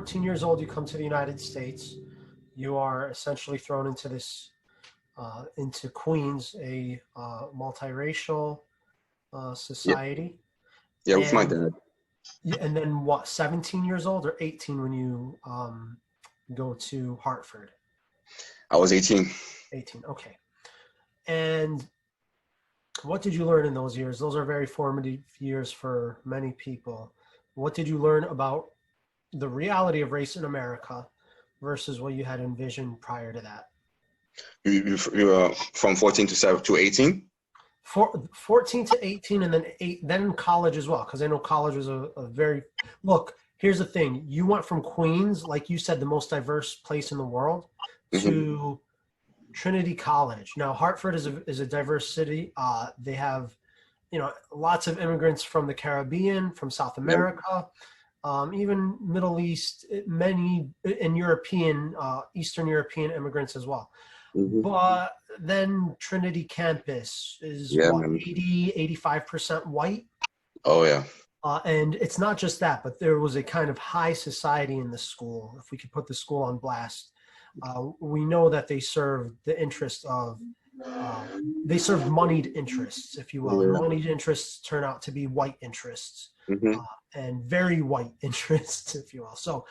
14 years old, you come to the United States. You are essentially thrown into into Queens, a multiracial Yeah, society. yeah, with my And dad. and then what, 17 years old or 18 when you go to Hartford? I was 18. 18, okay. And what did you learn in those years? Those are very formative years for many people. What did you learn about the reality of race in America versus what you had envisioned prior to that? You from 14 to 18. 14 to 18, and then then college as well, because I know college was a very, look, here's the thing. You went from Queens, like you said, the most diverse place in the world, Hmm. to Trinity College. Now, Hartford is a diverse city. They have, lots of immigrants from the Caribbean, from South Yeah. America, even Middle East, many and European, Eastern European immigrants as well. Hmm. But then Trinity campus is Yeah, what, man. 85% white? Oh yeah. And it's not just that, but there was a kind of high society in the school, if we could put the school on blast. We know that they served the interest of, they served moneyed interests, if you will, and Yeah. moneyed interests turn out to be white interests, Hmm. uh, and very white interests, if you will. So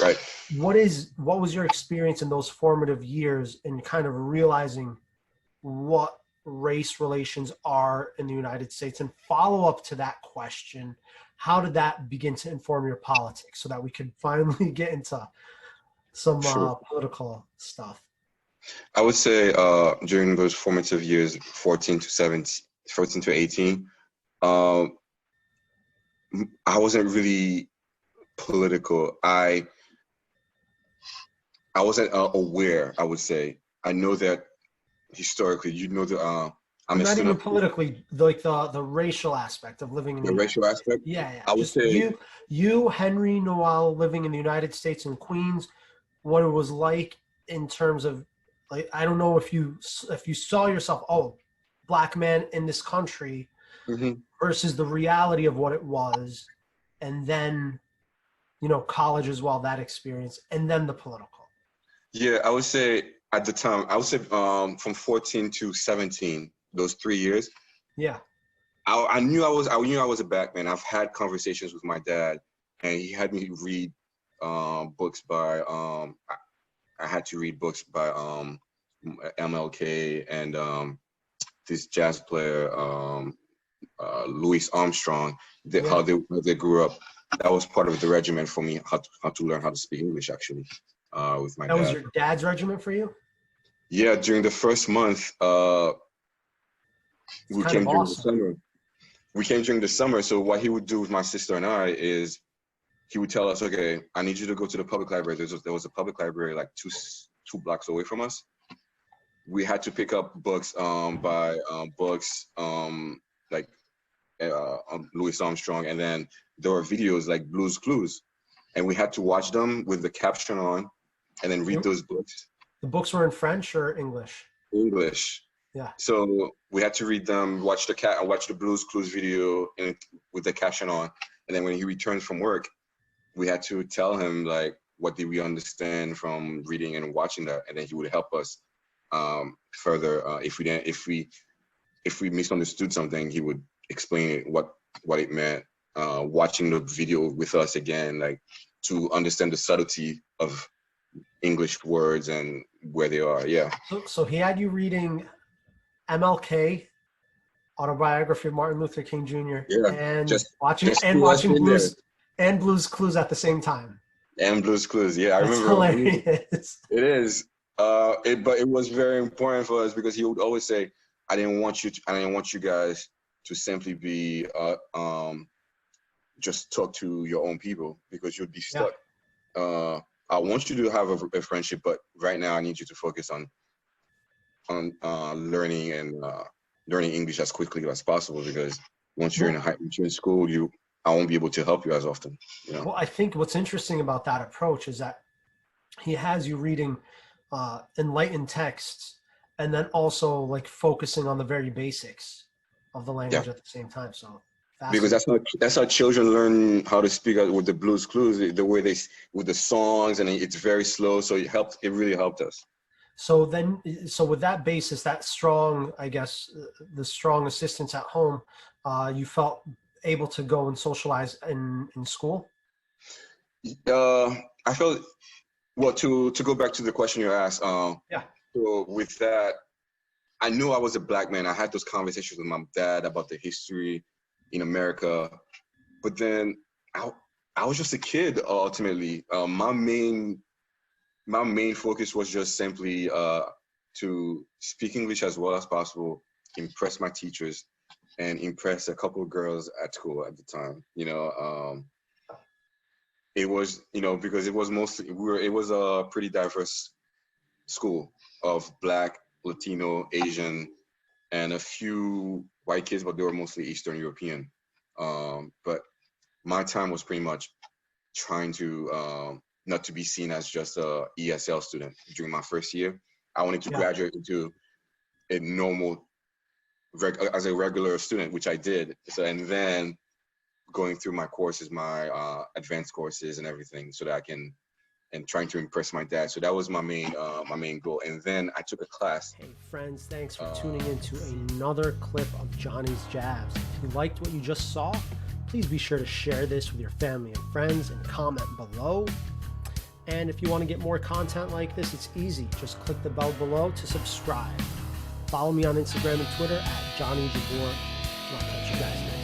Right. what was your experience in those formative years in kind of realizing what race relations are in the United States? And follow up to that question, how did that begin to inform your politics so that we could finally get into some Sure. political stuff? I would say during those formative years, 14 to 17, 14 to 18, uh, I wasn't really political. I wasn't aware, I would say. I know that historically, that I'm a Not student even of politically, like the racial aspect of living in the the United racial States. aspect. Yeah, yeah. I would Just say, you, Henry Noel, living in the United States in Queens, what it was like in terms of, like, I don't know if you saw yourself, oh, black man in this country, mhm. versus the reality of what it was, and then college as well, that experience, and then the political. Yeah, I would say at the time, I would say from 14 to 17, those 3 years, Yeah. I knew I was a black man. I've had conversations with my dad, and he had me read books by I had to read books by MLK and this jazz player Louis Armstrong. Yeah. How they grew up. That was part of the regimen for me how to learn how to speak English actually with my That was dad. your dad's regiment for you? Yeah, during the first month, It's we kind of came during the awesome. summer. We came during the summer. So what he would do with my sister and I is he would tell us, okay, I need you to go to the public library. There was a public library like two blocks away from us. We had to pick up books by books like Louis Armstrong, and then there were videos like Blue's Clues, and we had to watch them with the caption on, and then read those books The books were in French or English? in English. Yeah. So we had to read them, watch the Blue's Clues video with the caption on, and then when he returned from work, we had to tell him like what did we understand from reading and watching that, and then he would help us further if we misunderstood something, he would explain it what it meant. Watching the video with us again, like to understand the subtlety of English words and where they are. Yeah. So he had you reading MLK, Autobiography of Martin Luther King Jr., Yeah. and Just threw us watching in there. Blues Clues at the same time. And Blue's Clues. Yeah, I That's remember. hilarious. It is. But it was very important for us because he would always say, I didn't want you guys to simply be just talk to your own people because you'd be Yeah. stuck. I want you to have a friendship, but right now I need you to focus on learning and learning English as quickly as possible because once Well, you're in school, I won't be able to help you as often. well, I think what's interesting about that approach is that he has you reading enlightened texts and then also like focusing on the very basics of the Yeah. language at the same time. So Because that's how children learn how to speak with the Blues Clues, the way with the songs, and it's very slow. So it really helped us. So with that basis, that strong, I guess, the strong assistance at home, you felt able to go and socialize in school? I felt, well, to go back to the question you asked, Yeah. so with that, I knew I was a black man. I had those conversations with my dad about the history in America, but then I was just a kid ultimately. My main focus was just simply to speak English as well as possible, impress my teachers, and impress a couple of girls at school at the time. It was, because it was mostly it was a pretty diverse school of Black, Latino, Asian, and a few white kids, but they were mostly Eastern European. But my time was pretty much trying to not to be seen as just a ESL student during my first year. I wanted to graduate into a normal, as a regular student, which I did. So, and then going through my courses, my advanced courses and everything, so that and trying to impress my dad. So that was my main goal. And then I took a class. Hey friends, thanks for tuning in to another clip of Johnny's Jabs. If you liked what you just saw, please be sure to share this with your family and friends and comment below. And if you want to get more content like this, it's easy. Just click the bell below to subscribe. Follow me on Instagram and Twitter at Johnny Jabor. I'll catch you guys next time.